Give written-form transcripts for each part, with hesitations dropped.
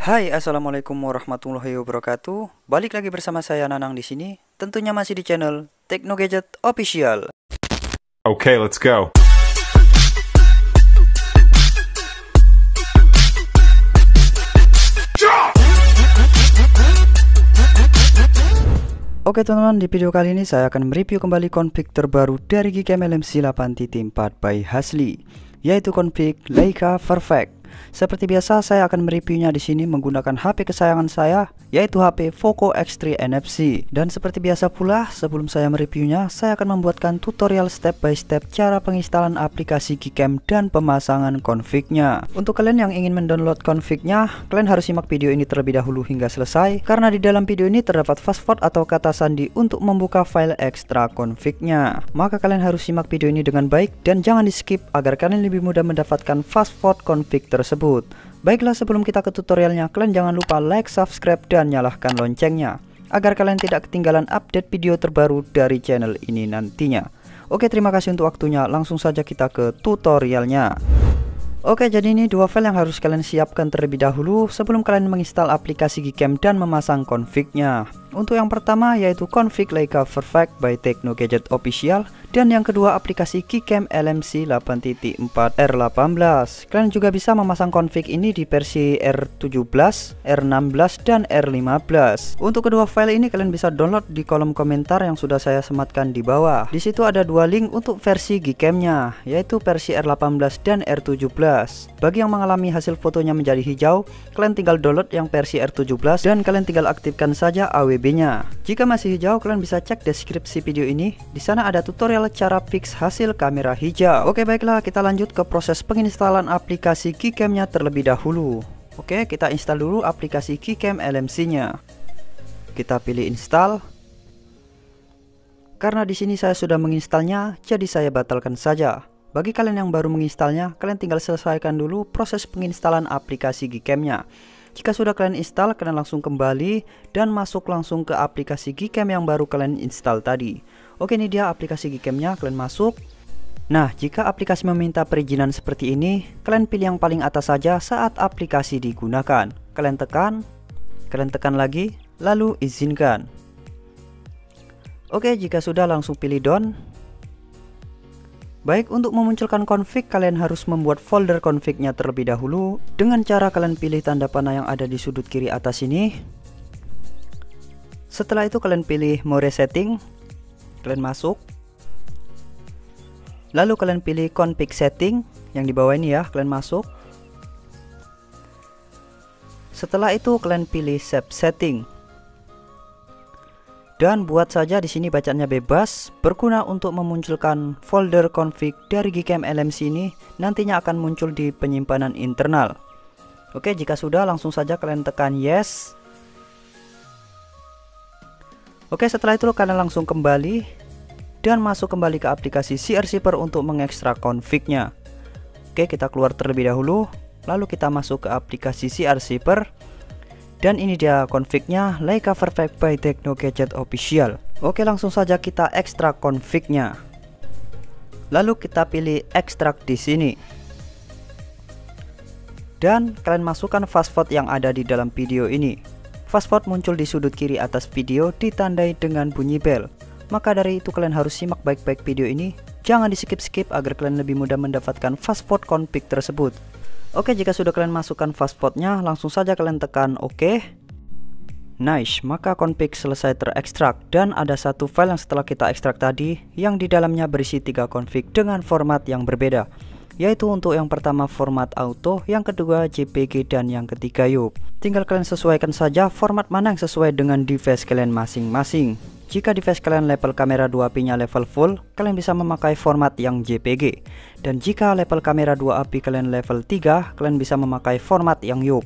Hai, assalamualaikum warahmatullahi wabarakatuh. Balik lagi bersama saya Nanang di sini. Tentunya masih di channel Tekno Gadget Official. Okay, let's go. Oke teman-teman, di video kali ini saya akan mereview kembali config terbaru dari Gcam LMC 8.4 by Hasli, yaitu config Leica Perfect. Seperti biasa, saya akan mereviewnya di sini menggunakan HP kesayangan saya, yaitu HP Poco X3 NFC. Dan seperti biasa pula, sebelum saya mereviewnya, saya akan membuatkan tutorial step by step cara penginstalan aplikasi Gcam dan pemasangan config-nya. Untuk kalian yang ingin mendownload config-nya, kalian harus simak video ini terlebih dahulu hingga selesai, karena di dalam video ini terdapat password atau kata sandi untuk membuka file ekstra config-nya. Maka kalian harus simak video ini dengan baik dan jangan di skip agar kalian lebih mudah mendapatkan password config tersebut. Baiklah, sebelum kita ke tutorialnya, kalian jangan lupa like, subscribe, dan nyalakan loncengnya agar kalian tidak ketinggalan update video terbaru dari channel ini nantinya. Oke, terima kasih untuk waktunya. Langsung saja kita ke tutorialnya. Oke, jadi ini dua file yang harus kalian siapkan terlebih dahulu sebelum kalian menginstal aplikasi Gcam dan memasang config-nya. Untuk yang pertama yaitu config Leica Perfect by Tekno Gadget Official, dan yang kedua aplikasi Gcam LMC 8.4 R18. Kalian juga bisa memasang config ini di versi R17, R16, dan R15. Untuk kedua file ini kalian bisa download di kolom komentar yang sudah saya sematkan di bawah. Di situ ada dua link untuk versi Gcam-nya, yaitu versi R18 dan R17. Bagi yang mengalami hasil fotonya menjadi hijau, kalian tinggal download yang versi R17 dan kalian tinggal aktifkan saja AWB-nya. Jika masih hijau, kalian bisa cek deskripsi video ini. Di sana ada tutorial cara fix hasil kamera hijau. Oke, baiklah, kita lanjut ke proses penginstalan aplikasi Gcam-nya terlebih dahulu. Oke, kita install dulu aplikasi Gcam LMC-nya. Kita pilih install. Karena di sini saya sudah menginstalnya, jadi saya batalkan saja. Bagi kalian yang baru menginstalnya, kalian tinggal selesaikan dulu proses penginstalan aplikasi Gcam-nya. Jika sudah kalian install, kalian langsung kembali dan masuk langsung ke aplikasi Gcam yang baru kalian install tadi. Oke, ini dia aplikasi Gcam-nya, kalian masuk. Nah, jika aplikasi meminta perizinan seperti ini, kalian pilih yang paling atas saja saat aplikasi digunakan. Kalian tekan lagi, lalu izinkan. Oke, jika sudah langsung pilih done. Baik, untuk memunculkan config, kalian harus membuat folder config-nya terlebih dahulu dengan cara kalian pilih tanda panah yang ada di sudut kiri atas ini. Setelah itu kalian pilih more setting, kalian masuk. Lalu kalian pilih config setting yang di bawah ini ya, kalian masuk. Setelah itu kalian pilih save setting. Dan buat saja di sini bacaannya bebas, berguna untuk memunculkan folder config dari Gcam LMC ini nantinya akan muncul di penyimpanan internal. Oke, jika sudah langsung saja kalian tekan yes. Oke, setelah itu kalian langsung kembali dan masuk kembali ke aplikasi CR-Zipper untuk mengekstrak config-nya. Oke, kita keluar terlebih dahulu, lalu kita masuk ke aplikasi CR-Zipper. Dan ini dia config-nya Leica Perfect by Tekno Gadget Official. Oke, langsung saja kita ekstrak config-nya. Lalu kita pilih ekstrak di sini. Dan kalian masukkan password yang ada di dalam video ini. Password muncul di sudut kiri atas video ditandai dengan bunyi bel. Maka dari itu kalian harus simak baik-baik video ini. Jangan di skip-skip agar kalian lebih mudah mendapatkan password config tersebut. Oke, jika sudah kalian masukkan passwordnya, langsung saja kalian tekan OK. Nice, maka config selesai terekstrak. Dan ada satu file yang setelah kita ekstrak tadi, yang di dalamnya berisi 3 config dengan format yang berbeda. Yaitu untuk yang pertama format auto, yang kedua JPG, dan yang ketiga YUP. Tinggal kalian sesuaikan saja format mana yang sesuai dengan device kalian masing-masing. Jika device kalian level kamera 2API-nya level full, kalian bisa memakai format yang JPG. Dan jika level kamera 2API kalian level 3, kalian bisa memakai format yang YUP.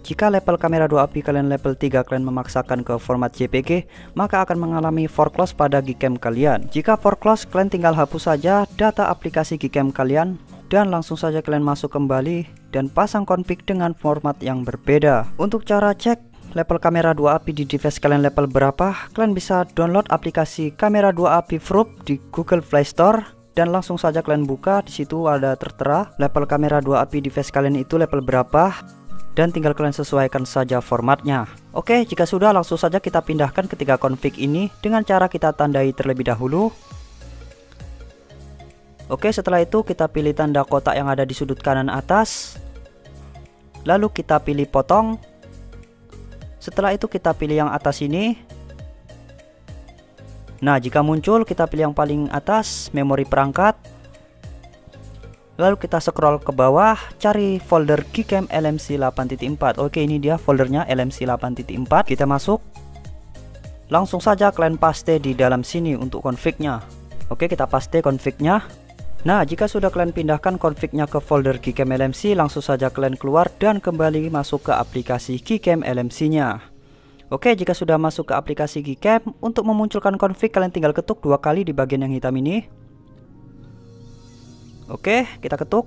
Jika level kamera 2API kalian level 3, kalian memaksakan ke format JPG, maka akan mengalami foreclose pada Gcam kalian. Jika foreclose, kalian tinggal hapus saja data aplikasi Gcam kalian dan langsung saja kalian masuk kembali dan pasang config dengan format yang berbeda. Untuk cara cek level kamera 2API di device kalian level berapa, kalian bisa download aplikasi kamera 2API Proof di Google Play Store dan langsung saja kalian buka. Di situ ada tertera level kamera 2API device kalian itu level berapa. dan tinggal kalian sesuaikan saja formatnya. Oke, jika sudah langsung saja kita pindahkan ketiga config ini dengan cara kita tandai terlebih dahulu. Oke, setelah itu kita pilih tanda kotak yang ada di sudut kanan atas. Lalu kita pilih potong. Setelah itu kita pilih yang atas ini. Nah, jika muncul kita pilih yang paling atas, memori perangkat. Lalu kita scroll ke bawah, cari folder Gcam LMC 8.4. Oke, ini dia foldernya LMC 8.4. Kita masuk. Langsung saja kalian paste di dalam sini untuk config-nya. Oke, kita paste config-nya. Nah, jika sudah kalian pindahkan config-nya ke folder Gcam LMC, langsung saja kalian keluar dan kembali masuk ke aplikasi Gcam LMC-nya. Oke, jika sudah masuk ke aplikasi Gcam, untuk memunculkan config kalian tinggal ketuk 2 kali di bagian yang hitam ini. Oke, kita ketuk.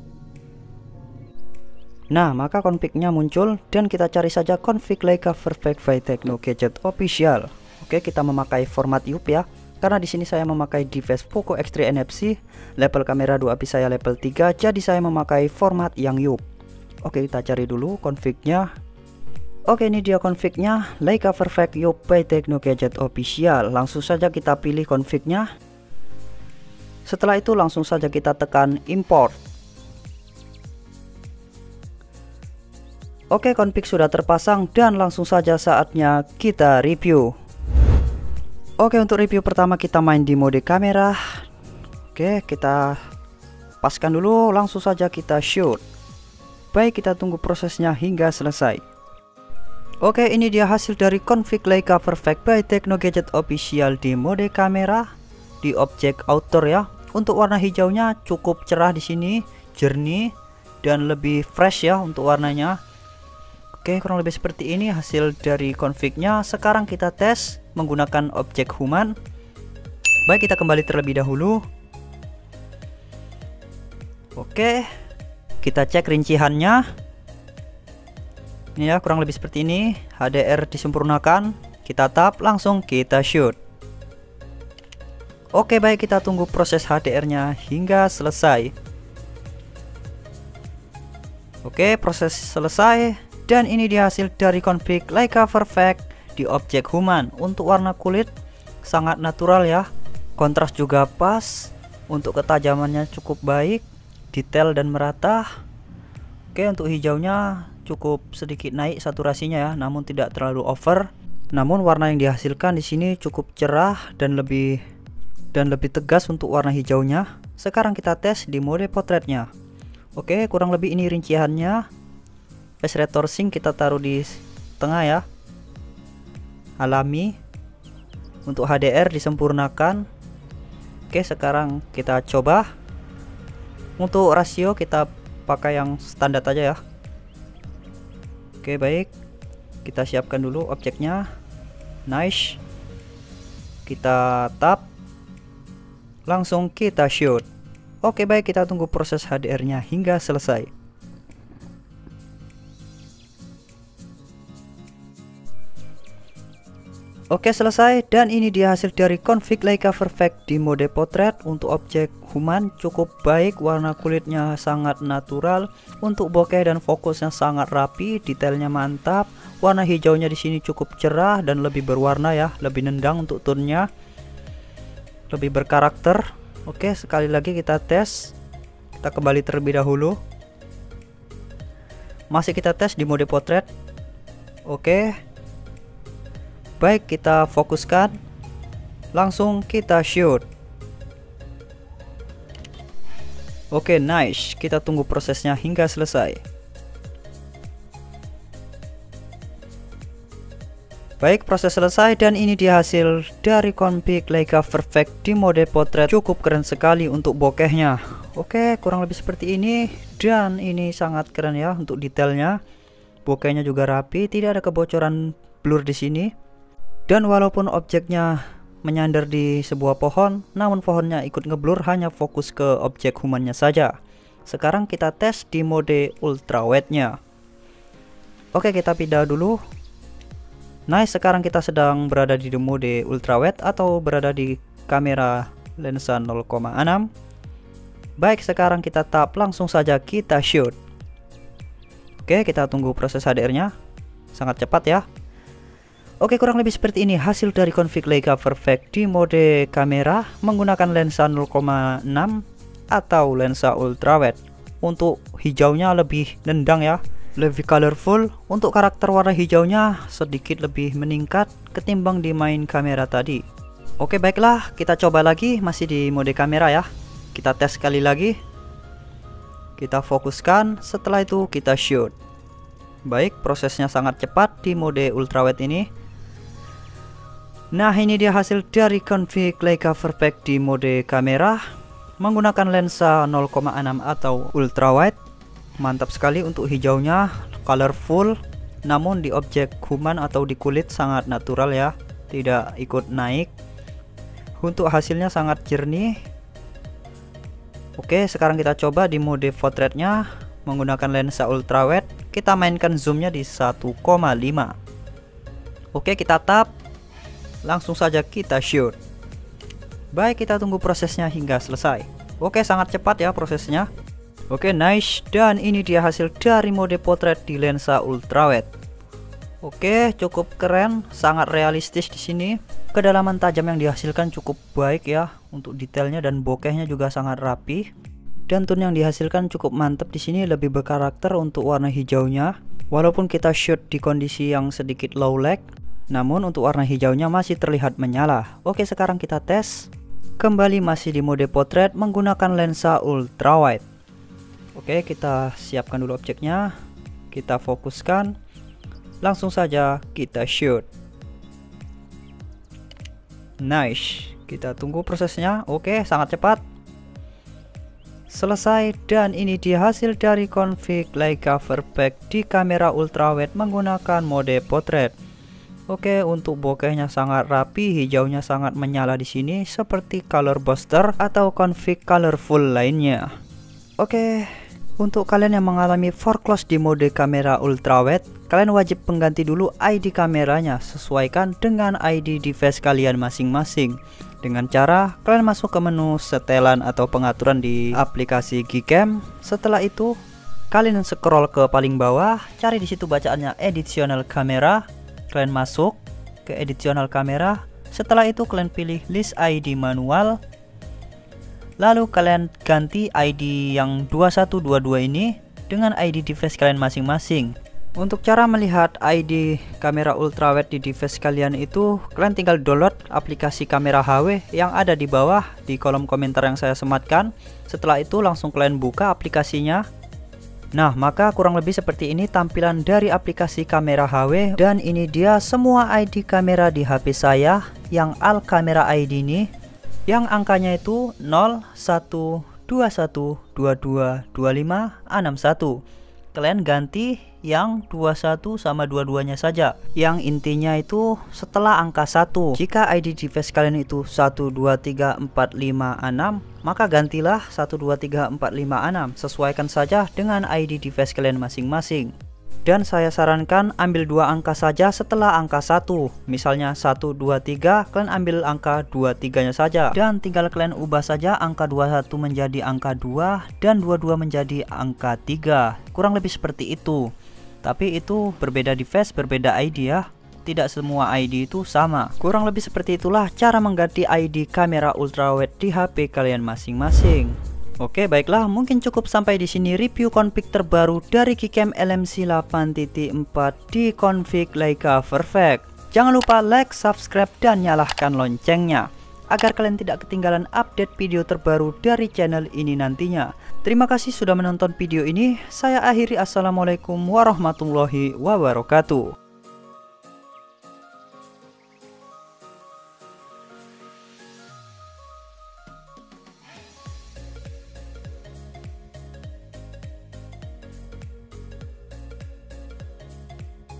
Nah, maka config-nya muncul dan kita cari saja config Leica Perfect by Tekno Gadget Official. Oke, kita memakai format UP ya. Karena di sini saya memakai device Poco X3 NFC, level kamera 2 API saya level 3, jadi saya memakai format yang UP. Oke, kita cari dulu config-nya. Oke, ini dia config-nya, Leica Perfect UP by Tekno Gadget Official. Langsung saja kita pilih config-nya. Setelah itu langsung saja kita tekan import. Oke, config sudah terpasang dan langsung saja saatnya kita review. Oke, untuk review pertama kita main di mode kamera. Oke, kita paskan dulu, langsung saja kita shoot. Baik, kita tunggu prosesnya hingga selesai. Oke, ini dia hasil dari config Leica Perfect by Tekno Gadget Official di mode kamera di objek outdoor ya. Untuk warna hijaunya cukup cerah di sini, jernih dan lebih fresh ya untuk warnanya. Oke, kurang lebih seperti ini hasil dari config-nya. Sekarang kita tes menggunakan objek human. Baik, kita kembali terlebih dahulu. Oke, kita cek rinciannya. Ini ya, kurang lebih seperti ini. HDR disempurnakan. Kita tap, langsung kita shoot. Oke, baik, kita tunggu proses HDR-nya hingga selesai. Oke, proses selesai. Dan ini dia hasil dari config Leica Perfect di objek human. Untuk warna kulit sangat natural ya. Kontras juga pas. Untuk ketajamannya cukup baik. Detail dan merata. Oke, untuk hijaunya cukup sedikit naik saturasinya ya, namun tidak terlalu over. Namun warna yang dihasilkan di sini cukup cerah dan lebih tegas untuk warna hijaunya. Sekarang kita tes di mode potretnya. Oke, kurang lebih ini rinciannya. Face retorsing kita taruh di tengah ya. Alami. Untuk HDR disempurnakan. Oke, sekarang kita coba. Untuk rasio kita pakai yang standar aja ya. Oke, baik. Kita siapkan dulu objeknya. Nice. Kita tap. Langsung kita shoot. Oke, baik, kita tunggu proses HDR-nya hingga selesai. Oke, selesai. Dan ini dia hasil dari config Leica Perfect di mode potret. Untuk objek human cukup baik, warna kulitnya sangat natural. Untuk bokeh dan fokusnya sangat rapi, detailnya mantap. Warna hijaunya di sini cukup cerah dan lebih berwarna ya, lebih nendang untuk tone-nya. Lebih berkarakter. Oke, sekali lagi kita tes. Kita kembali terlebih dahulu. Masih kita tes di mode potret. Oke. Baik, kita fokuskan. Langsung kita shoot. Oke, nice. Kita tunggu prosesnya hingga selesai. Baik, proses selesai dan ini dia hasil dari config Leica Perfect di mode potret. Cukup keren sekali untuk bokehnya. Oke, kurang lebih seperti ini dan ini sangat keren ya untuk detailnya. Bokehnya juga rapi, tidak ada kebocoran blur di sini. Dan walaupun objeknya menyandar di sebuah pohon, namun pohonnya ikut ngeblur, hanya fokus ke objek humannya saja. Sekarang kita tes di mode ultra wide-nya. Oke, kita pindah dulu. Nice, sekarang kita sedang berada di mode ultra wide atau berada di kamera lensa 0,6. Baik, sekarang kita tap, langsung saja kita shoot. Oke, kita tunggu proses HDR-nya. Sangat cepat ya. Oke, kurang lebih seperti ini hasil dari config Leica Perfect di mode kamera menggunakan lensa 0,6 atau lensa ultrawide. Untuk hijaunya lebih nendang ya, lebih colorful. Untuk karakter warna hijaunya sedikit lebih meningkat ketimbang di main kamera tadi. Oke, baiklah, kita coba lagi masih di mode kamera ya. Kita tes sekali lagi. Kita fokuskan, setelah itu kita shoot. Baik, prosesnya sangat cepat di mode ultrawide ini. Nah, ini dia hasil dari config Leica Perfect di mode kamera menggunakan lensa 0,6 atau ultrawide. Mantap sekali untuk hijaunya, colorful, namun di objek human atau di kulit sangat natural ya, tidak ikut naik. Untuk hasilnya sangat jernih. Oke, sekarang kita coba di mode portraitnya menggunakan lensa ultrawide. Kita mainkan zoomnya di 1,5. Oke, kita tap. Langsung saja kita shoot. Baik, kita tunggu prosesnya hingga selesai. Oke, sangat cepat ya prosesnya. Oke, nice. Dan ini dia hasil dari mode portrait di lensa ultrawide. Oke, cukup keren, sangat realistis di sini. Kedalaman tajam yang dihasilkan cukup baik ya untuk detailnya, dan bokehnya juga sangat rapi. Dan tone yang dihasilkan cukup mantap di sini, lebih berkarakter untuk warna hijaunya. Walaupun kita shoot di kondisi yang sedikit low lag, namun untuk warna hijaunya masih terlihat menyala. Oke, sekarang kita tes. Kembali masih di mode portrait menggunakan lensa ultrawide. Oke, kita siapkan dulu objeknya. Kita fokuskan. Langsung saja kita shoot. Nice. Kita tunggu prosesnya. Oke, sangat cepat. Selesai, dan ini dia hasil dari config Leica Perfect di kamera ultrawide menggunakan mode portrait. Oke, untuk bokehnya sangat rapi, hijaunya sangat menyala di sini seperti color booster atau config colorful lainnya. Oke, untuk kalian yang mengalami foreclose di mode kamera ultrawide, kalian wajib mengganti dulu ID kameranya, sesuaikan dengan ID device kalian masing-masing. Dengan cara kalian masuk ke menu setelan atau pengaturan di aplikasi Gcam. Setelah itu kalian scroll ke paling bawah, cari di situ bacaannya additional camera. Kalian masuk ke additional camera. Setelah itu kalian pilih list ID manual. Lalu kalian ganti ID yang 2122 ini dengan ID device kalian masing-masing. Untuk cara melihat ID kamera ultrawide di device kalian itu, kalian tinggal download aplikasi kamera HW yang ada di bawah di kolom komentar yang saya sematkan. Setelah itu langsung kalian buka aplikasinya. Nah, maka kurang lebih seperti ini tampilan dari aplikasi kamera HW. Dan ini dia semua ID kamera di HP saya yang Al Camera ID ini, yang angkanya itu 0, 1, 21, 22, 25, 61. Kalian ganti yang 21 sama 22-nya saja. Yang intinya itu setelah angka 1. Jika ID device kalian itu 1234556, maka gantilah 1234556. Sesuaikan saja dengan ID device kalian masing-masing. Dan saya sarankan ambil dua angka saja setelah angka 1. Misalnya 123, kalian ambil angka 23-nya saja. Dan tinggal kalian ubah saja angka 21 menjadi angka 2 dan 22 menjadi angka 3. Kurang lebih seperti itu. Tapi itu berbeda device, berbeda ID ya. Tidak semua ID itu sama. Kurang lebih seperti itulah cara mengganti ID kamera ultrawide di HP kalian masing-masing. Oke, baiklah, mungkin cukup sampai di sini review config terbaru dari Gcam LMC 8.4 di config Leica Perfect. Jangan lupa like, subscribe, dan nyalakan loncengnya agar kalian tidak ketinggalan update video terbaru dari channel ini nantinya. Terima kasih sudah menonton video ini. Saya akhiri, assalamualaikum warahmatullahi wabarakatuh.